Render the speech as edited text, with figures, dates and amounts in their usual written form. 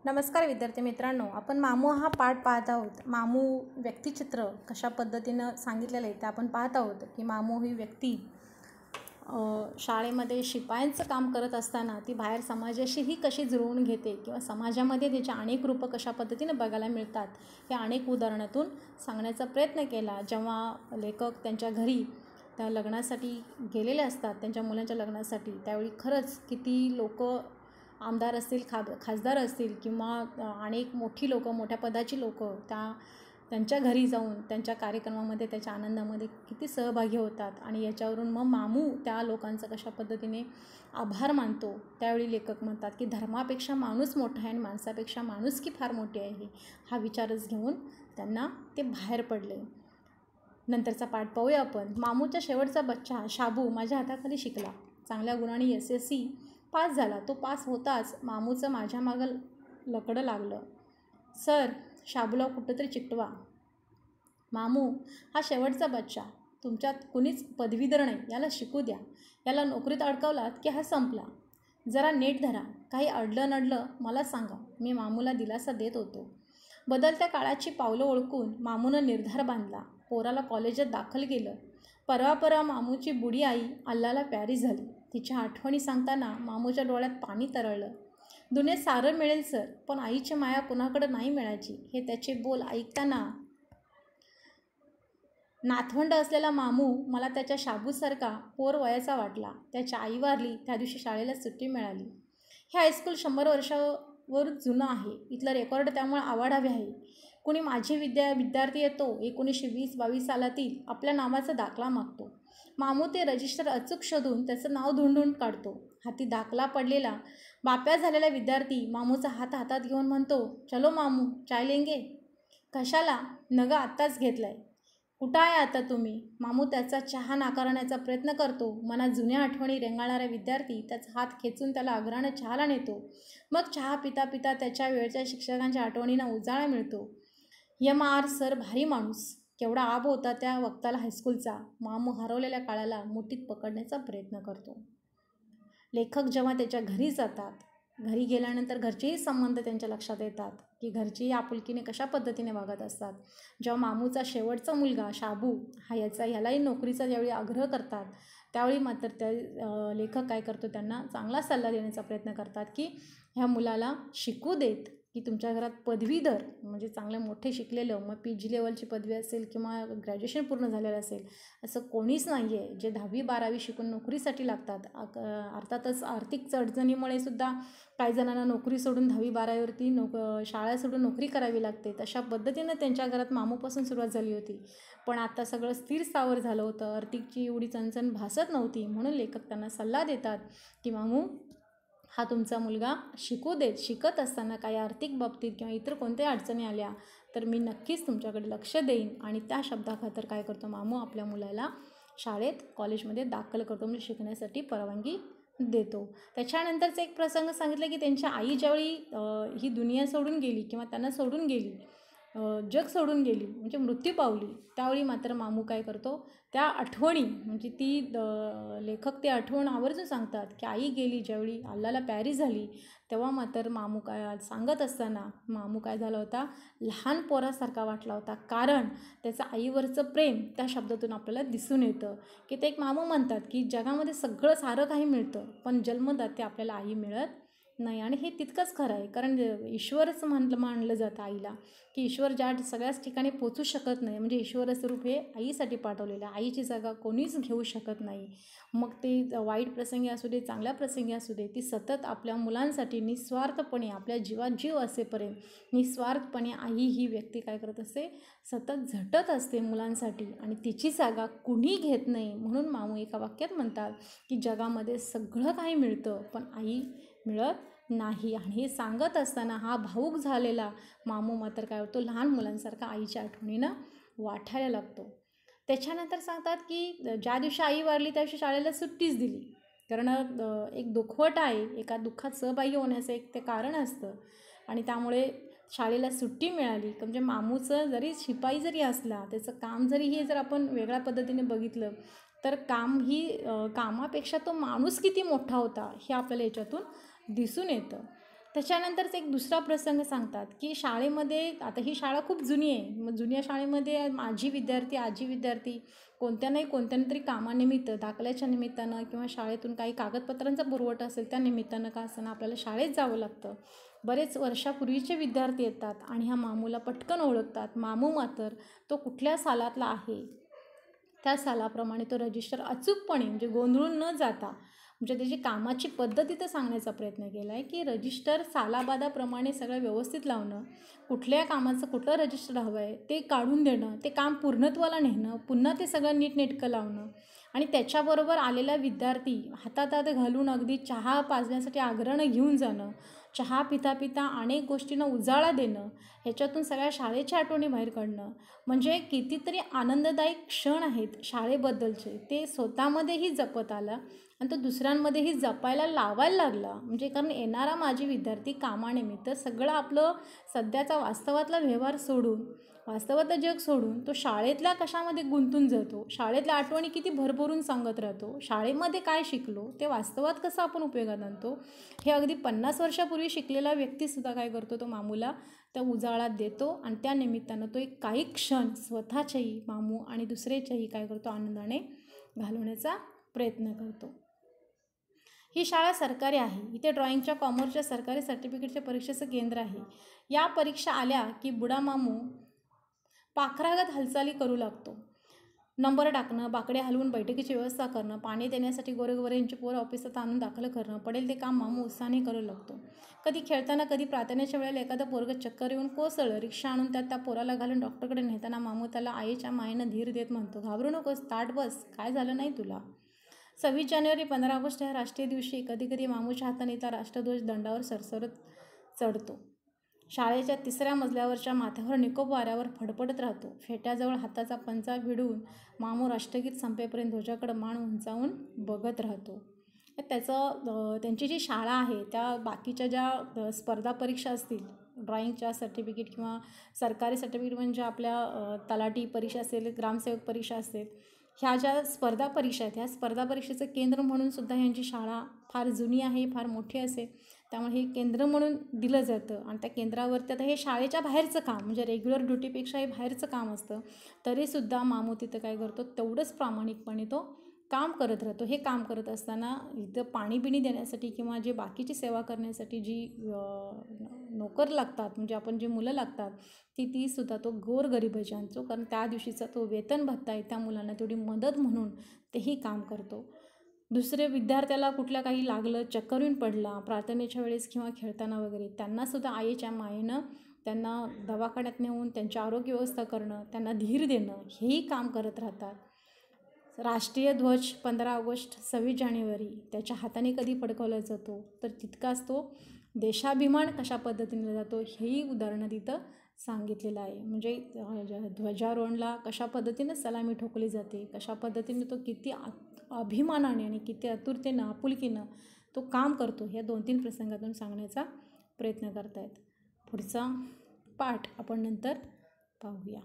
नमस्कार विद्यार्थी मित्रांनो, आपण मामू हा पाठ पाहत आहोत. मामू व्यक्तिचित्र कशा पद्धतीनं सांगितलेलं आहे ते आपण पाहत आहोत की मामू ही व्यक्ती शाळेमध्ये शिपायांचं काम करत असताना ती बाहेर समाजाशीही कशी जुळवून घेते किंवा समाजामध्ये तिचे अनेक रूपं कशा पद्धतीने बघायला मिळतात हे अनेक उदाहरणातून सांगण्याचा प्रयत्न केला. जेव्हा लेखक त्यांच्या घरी त्या लग्नासाठी गेलेले असतात, त्यांच्या मुलांच्या लग्नासाठी, त्यावेळी खरंच किती लोक आमदार असतील, खासदार असतील किंवा अनेक मोठी लोकं, मोठ्या पदाची लोकं त्यांच्या घरी जाऊन त्यांच्या कार्यक्रमामध्ये, त्याच्या आनंदामध्ये किती सहभागी होतात. आणि याच्यावरून मग मामू त्या लोकांचा कशा पद्धतीने आभार मानतो. त्यावेळी लेखक म्हणतात की धर्मापेक्षा माणूस मोठा आहे आणि माणसापेक्षा माणुसकी फार मोठी आहे, हा विचारच घेऊन त्यांना ते बाहेर पडले. नंतरचा पाठ पाहूया आपण. मामूचा शेवटचा बच्चा शाबू माझ्या हाताखाली शिकला. चांगल्या गुणांनी SSC पास झाला. तो पास होताच मामूचं माझ्या मागं लकडं लागलं. सर, शाबूला कुठंतरी चिकटवा. मामू हा शेवटचा बच्चा, तुमच्यात कुणीच पदवीधर नाही, याला शिकू द्या. याला नोकरीत अडकवलात की हा संपला. जरा नेट धरा. काही अडलं नडलं मला सांगा. मी मामूला दिलासा देत होतो. बदलत्या काळाची पावलं ओळखून मामूनं निर्धार बांधला. पोराला कॉलेजात दाखल केलं. परवा मामूची बुडी आई अल्लाला प्यारी झाली. तिच्या आठवणी सांगताना मामूच्या डोळ्यात पाणी तरळलं. दुनियेत सारं मिळेल सर, पण आईची माया कुणाकडं नाही मिळायची, हे त्याचे बोल ऐकताना नातवंड असलेला मामू मला त्याच्या शाबूसारखा पोर वयाचा वाटला. त्याची आई वारली त्या दिवशी शाळेला सुट्टी मिळाली. हे हायस्कूल 100 वर्षावर जुनं आहे. इथलं रेकॉर्ड त्यामुळे आवाढावे आहे. कुणी माझे विद्यार्थी येतो 1920-22 सालातील आपल्या नावाचा दाखला मागतो. मामू ते रजिस्टर अचूक शोधून त्याचं नाव धुंडून काढतो. हाती दाखला पडलेला बाप्या झालेला विद्यार्थी मामूचा हात हातात घेऊन म्हणतो, चलो मामू, चाय लेंगे. कशाला? नगं आत्ताच घेतलाय. कुठं आहे आता तुम्ही? मामू त्याचा चहा नाकारण्याचा प्रयत्न करतो. मनात जुन्या आठवणी रेंगाळणारा विद्यार्थी त्याचा हात खेचून त्याला आग्रहानं चहाला नेतो. मग चहा पिता पिता त्याच्या वेळच्या शिक्षकांच्या आठवणींना उजाळा मिळतो. MR सर भारी माणूस. केवढा आब होता त्या वक्ताला हायस्कूलचा. मामू हरवलेल्या काळाला मुठीत पकडण्याचा प्रयत्न करतो. लेखक जेव्हा त्याच्या घरी जातात, घरी गेल्यानंतर घरचेही संबंध त्यांच्या लक्षात येतात की घरचेही आपुलकीने कशा पद्धतीने वागत असतात. जेव्हा मामूचा शेवटचा मुलगा शाबू ह्यालाही नोकरीचा ज्यावेळी आग्रह करतात, त्यावेळी मात्र लेखक काय करतो, त्यांना चांगला सल्ला देण्याचा प्रयत्न करतात की ह्या मुलाला शिकू देत की तुमच्या घरात पदवीधर म्हणजे चांगले मोठे शिकलेलं, मग PG लेवलची पदवी असेल किंवा ग्रॅज्युएशन पूर्ण झालेलं असेल, असं कोणीच नाही आहे जे 10वी-12वी शिकून नोकरीसाठी लागतात. अर्थातच आर्थिक चढजणीमुळे सुद्धा काही जणांना नोकरी सोडून 10वी-12वीवरती शाळा सोडून नोकरी करावी लागते. तशा पद्धतीनं त्यांच्या घरात मामूपासून सुरुवात झाली होती. पण आता सगळं स्थिर स्थावर झालं होतं. आर्थिकची एवढी चणचण भासत नव्हती. म्हणून लेखक त्यांना सल्ला देतात की मामू, हा तुमचा मुलगा शिकू देत. शिकत असताना काही आर्थिक बाबतीत किंवा इतर कोणत्याही अडचणी आल्या तर मी नक्कीच तुमच्याकडे लक्ष देईन. आणि त्या शब्दाखातर काय करतो मामू, आपल्या मुलाला शाळेत, कॉलेजमध्ये दाखल करतो, म्हणजे शिकण्यासाठी परवानगी देतो. त्याच्यानंतरचा एक प्रसंग सांगितलं की त्यांच्या आई ज्यावेळी ही दुनिया सोडून गेली किंवा त्यांना सोडून गेली, जग सोडून गेली, म्हणजे मृत्यू पावली, त्यावेळी मात्र मामू काय करतो, त्या आठवणी म्हणजे लेखक ते आठवण आवर्जून सांगतात की आई गेली ज्यावेळी, अल्लाला प्यारी झाली, तेव्हा मात्र मामू काय सांगत असताना मामू काय झाला होता, लहान पोरासारखा वाटला होता. कारण त्याचं आईवरचं प्रेम त्या शब्दातून आपल्याला दिसून येतं की ते एक मामू म्हणतात की जगामध्ये सगळं सारं काही मिळतं, पण जन्मदाते आपल्याला आई मिळत नाही. आणि हे तितकंच खरं आहे, कारण ईश्वरच मानलं जातं आईला, की ईश्वर ज्या सगळ्याच ठिकाणी पोचू शकत नाही, म्हणजे ईश्वर स्वरूप हे आईसाठी पाठवलेलं आहे. आईची जागा कोणीच घेऊ शकत नाही. मग ते वाईट प्रसंगी असू दे, चांगल्या प्रसंगी असू दे, ती सतत आपल्या मुलांसाठी निस्वार्थपणे, आपल्या जीवात जीव असेपर्यंत निस्वार्थपणे आई ही व्यक्ती काय करत असते, सतत झटत असते मुलांसाठी, आणि तिची जागा कुणी घेत नाही. म्हणून मामू एका वाक्यात म्हणतात की जगामध्ये सगळं काही मिळतं, पण आई मिळत नाही. आणि हे सांगत असताना हा भावूक झालेला मामू मात्र काय होतो, लहान मुलांसारखा आईच्या आठवणीनं वाटायला लागतो. त्याच्यानंतर सांगतात की ज्या दिवशी आई वारली त्या दिवशी शाळेला सुट्टीच दिली, कारण एक दुखवट आहे, एका दुःखात सहभागी होण्याचं एक ते कारण असतं, आणि त्यामुळे शाळेला सुट्टी मिळाली. म्हणजे मामूचं जरी शिपाई जरी असला, त्याचं काम जरी हे जर आपण वेगळ्या पद्धतीने बघितलं तर कामापेक्षा तो माणूस किती मोठा होता हे आपल्याला याच्यातून दिसून येतं. त्याच्यानंतरच एक दुसरा प्रसंग सांगतात की शाळेमध्ये, आता ही शाळा खूप जुनी आहे, मग जुन्या शाळेमध्ये माझी विद्यार्थी आजी विद्यार्थी कोणत्या तरी कामानिमित्त, दाखल्याच्या निमित्तानं किंवा शाळेतून काही कागदपत्रांचा पुरवठा असेल त्या निमित्तानं का असताना आपल्याला शाळेत जावं लागतं. बरेच वर्षापूर्वीचे विद्यार्थी येतात आणि ह्या मामूला पटकन ओळखतात. मामू मात्र तो कुठल्या सालातला आहे त्या सालाप्रमाणे तो रजिस्टर अचूकपणे, म्हणजे गोंधळून न जाता, म्हणजे त्याची कामाची पद्धत इथं सांगण्याचा प्रयत्न केला आहे की रजिस्टर सालाबादाप्रमाणे सगळं व्यवस्थित लावणं, कुठल्या कामाचं कुठलं रजिस्टर हवं आहे ते काढून देणं, ते काम पूर्णत्वाला नेणं, पुन्हा ते सगळं नीटनेटकं लावणं आणि त्याच्याबरोबर आलेला विद्यार्थी हातात घालून अगदी चहा पाजण्यासाठी आग्रहानं घेऊन जाणं, चहा पिता पिता अनेक गोष्टींना उजाळा देणं, ह्याच्यातून सगळ्या शाळेच्या आठवणी बाहेर काढणं, म्हणजे कितीतरी आनंददायी क्षण आहेत शाळेबद्दलचे, ते स्वतःमध्येही जपत आला आणि तो दुसऱ्यांमध्येही जपायला लावायला लागला. म्हणजे कारण येणारा माझी विद्यार्थी कामानिमित्त सगळं आपलं सध्याचा वास्तवातला व्यवहार सोडून, वास्तवातलं जग सोडून तो शाळेतल्या कशामध्ये गुंतून जातो, शाळेतल्या आठवणी किती भरभरून सांगत राहतो, शाळेमध्ये काय शिकलो ते वास्तवात कसं आपण उपयोगात आणतो, हे अगदी 50 वर्षापूर्वी शिकलेला व्यक्तीसुद्धा काय करतो, तो मामूला त्या उजाळात देतो आणि त्या निमित्तानं तो एक काही क्षण स्वतःच्याही, मामू आणि दुसऱ्याच्याही काय करतो, आनंदाने घालवण्याचा प्रयत्न करतो. ही शाळा सरकारी आहे. इथे ड्रॉइंगच्या, कॉमर्सच्या सरकारी सर्टिफिकेटच्या परीक्षेचं केंद्र आहे. या परीक्षा आल्या की बुडा मामू पाखरागत हालचाली करू लागतो. नंबर टाकणं, बाकडे हलवून बैठकीची व्यवस्था करणं, पाणी देण्यासाठी गोरेगोरेंची पोरं ऑफिसात आणून दाखल करणं, पडेल ते काम मामू उत्साहाने करू लागतो. कधी खेळताना, कधी प्रार्थनेच्या वेळेला एखादं पोरगं चक्कर येऊन कोसळलं, रिक्षा आणून त्या पोराला घालून डॉक्टरकडे नेताना मामू त्याला आईच्या मायेनं धीर देत म्हणतो, घाबरू नकोस, ताट बस, काय झालं नाही तुला. 26 जानेवारी 15 ऑगस्ट ह्या राष्ट्रीय दिवशी कधीकधी मामूच्या हाताने त्या राष्ट्रध्वज दंडावर सरसरत चढतो. शाळेच्या 3ऱ्या मजल्यावरच्या माथ्यावर निकोप वाऱ्यावर फडफडत राहतो. फेट्याजवळ हाताचा पंचा भिडून मामू राष्ट्रगीत संपेपर्यंत ध्वजाकडे मान उंचावून बघत राहतो. त्यांची जी शाळा आहे त्या बाकीच्या ज्या स्पर्धा परीक्षा असतील, ड्रॉइंगच्या सर्टिफिकेट किंवा सरकारी सर्टिफिकेट, म्हणजे आपल्या तलाठी परीक्षा असेल, ग्रामसेवक परीक्षा असेल, ह्या ज्या स्पर्धा परीक्षा आहेत, ह्या स्पर्धा परीक्षेचं केंद्र म्हणून सुद्धा ह्यांची शाळा फार जुनी आहे, फार मोठी असेल, त्यामुळे हे केंद्र म्हणून दिलं जातं. आणि त्या केंद्रावरती आता हे शाळेच्या बाहेरचं काम, म्हणजे रेग्युलर ड्युटीपेक्षा हे बाहेरचं काम असतं, तरीसुद्धा मामू तिथं काय करतो, तेवढंच प्रामाणिकपणे तो काम करत राहतो. हे काम करत असताना इथं पाणी बिणी देण्यासाठी किंवा जे बाकीची सेवा करण्यासाठी जी नोकर लागतात, म्हणजे आपण जी मुलं लागतात, तीसुद्धा तो गोरगरिबाची आणतो, कारण त्या दिवशीचा तो वेतन भत्ता आहे, त्या मुलांना तेवढी मदत म्हणून तेही काम करतो. दुसरे विद्यार्थ्याला कुठल्या काही लागलं, चक्कर येऊन पडला प्रार्थनेच्या वेळेस किंवा खेळताना वगैरे, त्यांनासुद्धा आईच्या मायेनं त्यांना दवाखान्यात नेऊन त्यांची आरोग्य व्यवस्था करणं, त्यांना धीर देणं, हेही काम करत राहतात. राष्ट्रीय ध्वज 15 ऑगस्ट 26 जानेवारी त्याच्या हाताने कधी फडकवला जातो, तर तितकाच तो देशाभिमान कशा पद्धतीने जातो हेही उदाहरणं तिथं सांगितलेलं आहे. म्हणजे ध्वजारोहणला कशा पद्धतीनं सलामी ठोकली जाते, कशा पद्धतीने तो किती अभिमानाने आणि किती आतुरतेनं, आपुलकीनं तो काम करतो, ह्या 2-3 प्रसंगातून सांगण्याचा प्रयत्न करतायत. पुढचा पाठ आपण नंतर पाहूया.